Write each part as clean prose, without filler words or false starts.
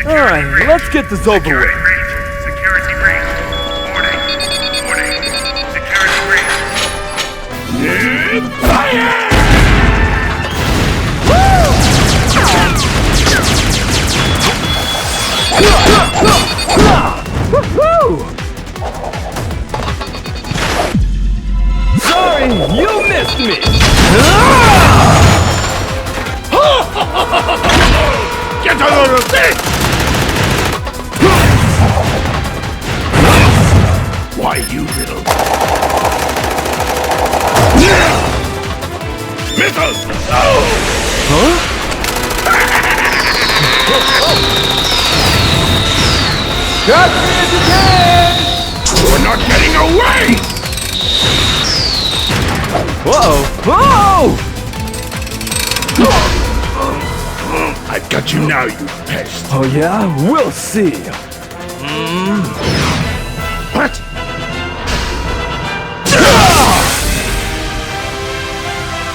Alright, let's get this over with. Security breach. Warning. Security breach. Fire! Sorry, you missed me! Get a load of this! Why, you little... Missiles! Oh! Huh? Catch me if you can! You're not getting away! Whoa! Whoa! I've got you now, you pest! Oh yeah? We'll see! What?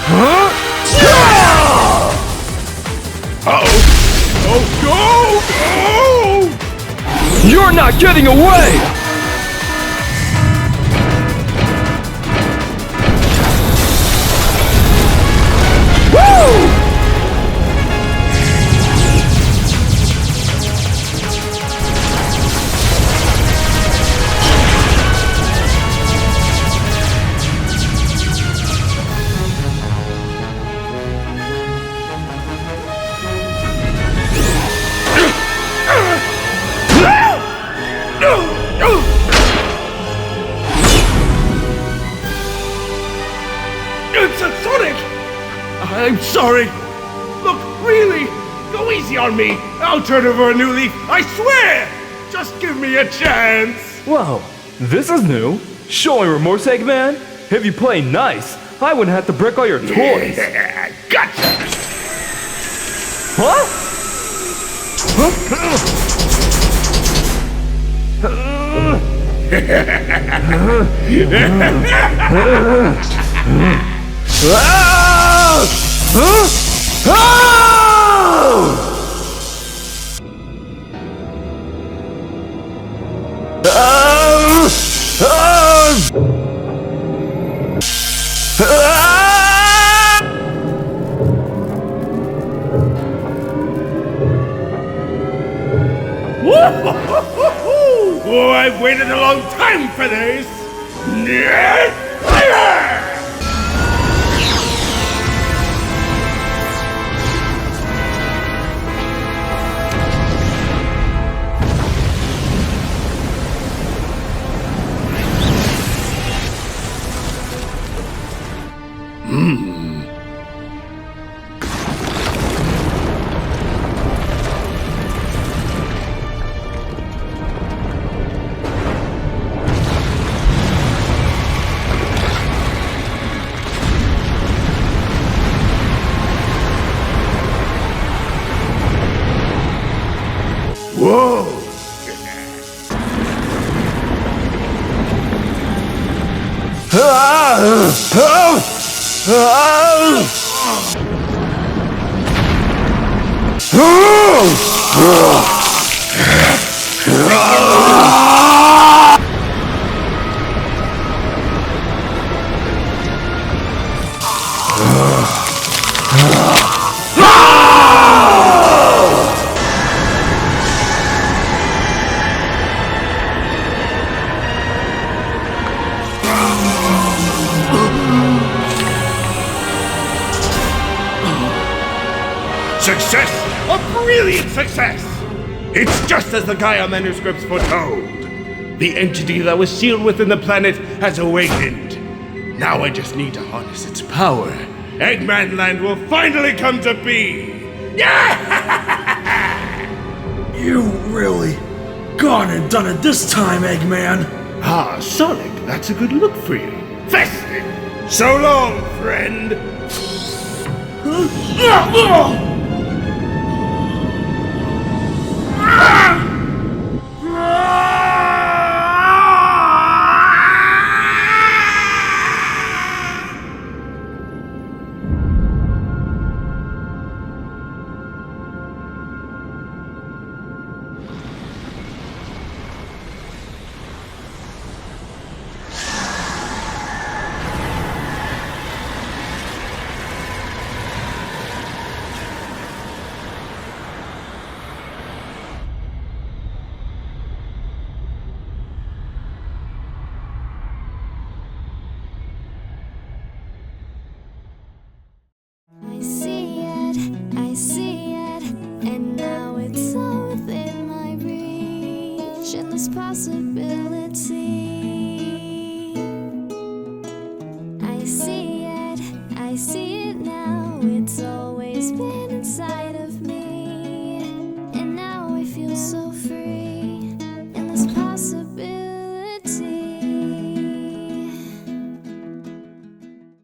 Huh? Uh-oh! Oh, go! You're not getting away! Woo! It's a Sonic! I'm sorry. Look, really, go easy on me. I'll turn over a new leaf, I swear! Just give me a chance. Whoa, this is new. Showing remorse, Eggman? If you play nice, I wouldn't have to break all your toys. Yeah, gotcha! Huh? Oh, I've waited a long time for this! Fire! Whoa! Success! A brilliant success! It's just as the Gaia manuscripts foretold. The entity that was sealed within the planet has awakened. Now I just need to harness its power. Eggman Land will finally come to be! You really gone and done it this time, Eggman. Ah, Sonic, that's a good look for you. Festive! So long, friend! endless possibility. I see it now.